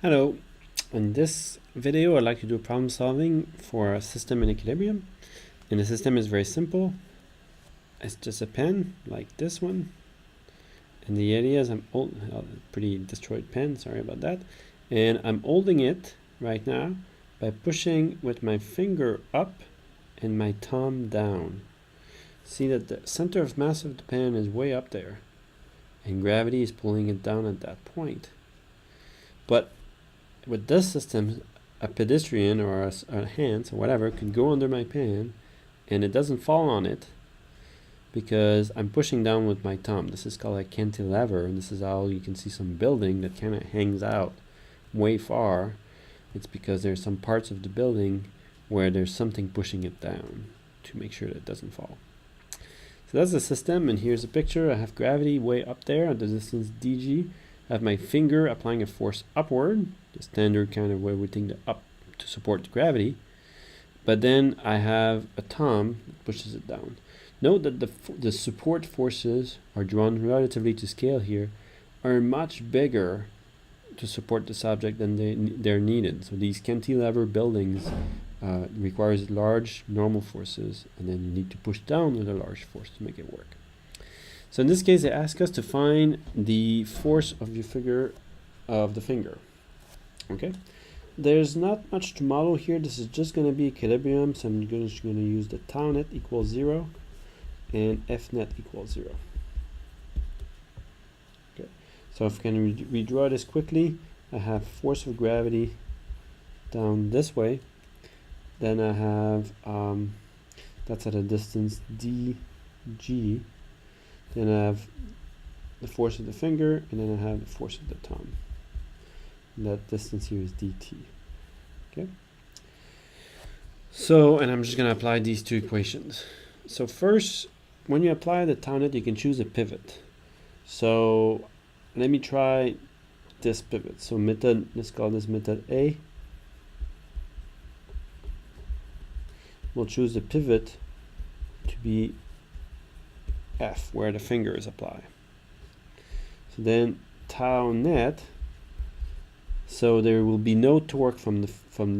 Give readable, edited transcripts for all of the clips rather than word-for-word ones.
Hello, in this video I'd like to do problem solving for a system in equilibrium, and the system is very simple. It's just a pen like this one, and the idea is pretty destroyed pen, sorry about that, and I'm holding it right now by pushing with my finger up and my thumb down. See that the center of mass of the pen is way up there, and gravity is pulling it down at that point. But with this system, a pedestrian or a hand or whatever could go under my pen and it doesn't fall on it because I'm pushing down with my thumb. This is called a cantilever, and this is how you can see some building that kind of hangs out way far. It's because there's some parts of the building where there's something pushing it down to make sure that it doesn't fall. So that's the system, and here's a picture. I have gravity way up there at the distance dg. I have my finger applying a force upward, the standard kind of way we think the up to support gravity. But then I have a thumb that pushes it down. Note that the support forces are drawn relatively to scale here, are much bigger to support this object than they're needed. So these cantilever buildings requires large normal forces, and then you need to push down with a large force to make it work. So in this case, they ask us to find the force of the finger. Okay, there's not much to model here. This is just going to be equilibrium, so I'm just going to use the tau net equals 0 and F net equals 0. Okay, so if I can redraw this quickly, I have force of gravity down this way. Then I have that's at a distance dg. Then I have the force of the finger, and then I have the force of the thumb. And that distance here is dt. Okay. So, and I'm just going to apply these two equations. So first, when you apply the tau net, you can choose a pivot. So let me try this pivot. So method, let's call this method A. We'll choose the pivot to be F, where the finger is applied. So then tau net, so there will be no torque from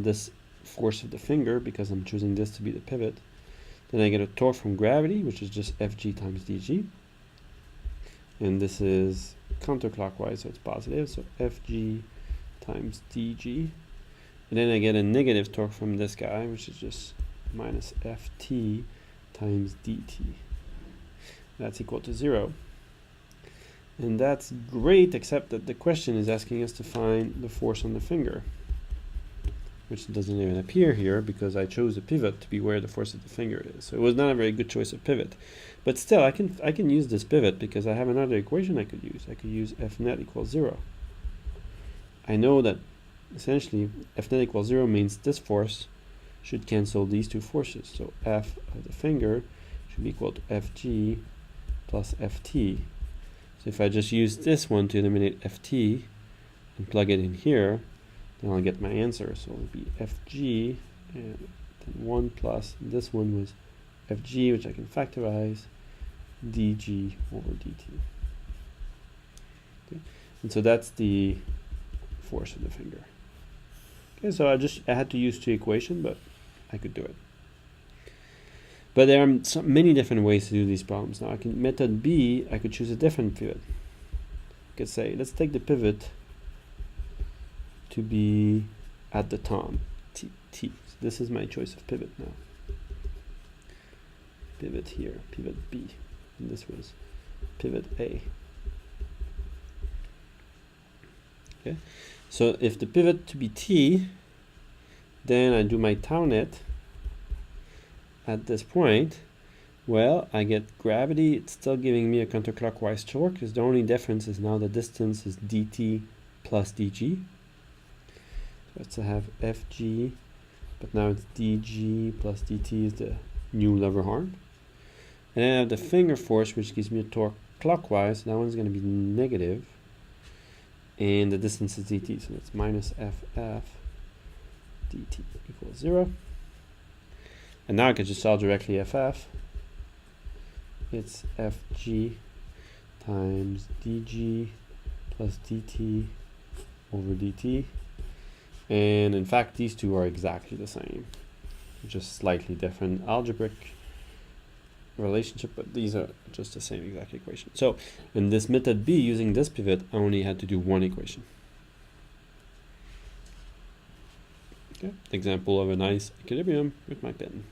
this force of the finger because I'm choosing this to be the pivot. Then I get a torque from gravity, which is just Fg times dg. And this is counterclockwise, so it's positive, so Fg times dg. And then I get a negative torque from this guy, which is just minus Ft times dt. That's equal to 0. And that's great, except that the question is asking us to find the force on the finger, which doesn't even appear here because I chose a pivot to be where the force of the finger is. So it was not a very good choice of pivot. But still, I can use this pivot because I have another equation I could use. I could use F net equals 0. I know that essentially F net equals 0 means this force should cancel these two forces. So F of the finger should be equal to Fg plus Ft. So if I just use this one to eliminate Ft and plug it in here, then I'll get my answer. So it'll be Fg, and then 1 plus this one was Fg, which I can factorize, dg over dt. Okay. And so that's the force of the finger. Okay, so I had to use two equations, but I could do it. But there are many different ways to do these problems. Now, method B, I could choose a different pivot. I could say, let's take the pivot to be at the thumb, T. So this is my choice of pivot now. Pivot here, pivot B. And this was pivot A. Okay. So if the pivot to be T, then I do my tau net at this point. Well, I get gravity. It's still giving me a counterclockwise torque because the only difference is now the distance is dt plus dg. So I have Fg, but now it's dg plus dt is the new lever arm. And then I have the finger force, which gives me a torque clockwise. That one's going to be negative. And the distance is dt, so it's minus ff dt equals 0. And now I can just solve directly ff. It's Fg times dg plus dt over dt. And in fact, these two are exactly the same, just slightly different algebraic relationship, but these are just the same exact equation. So in this method B, using this pivot, I only had to do one equation. Okay, example of a nice equilibrium with my pen.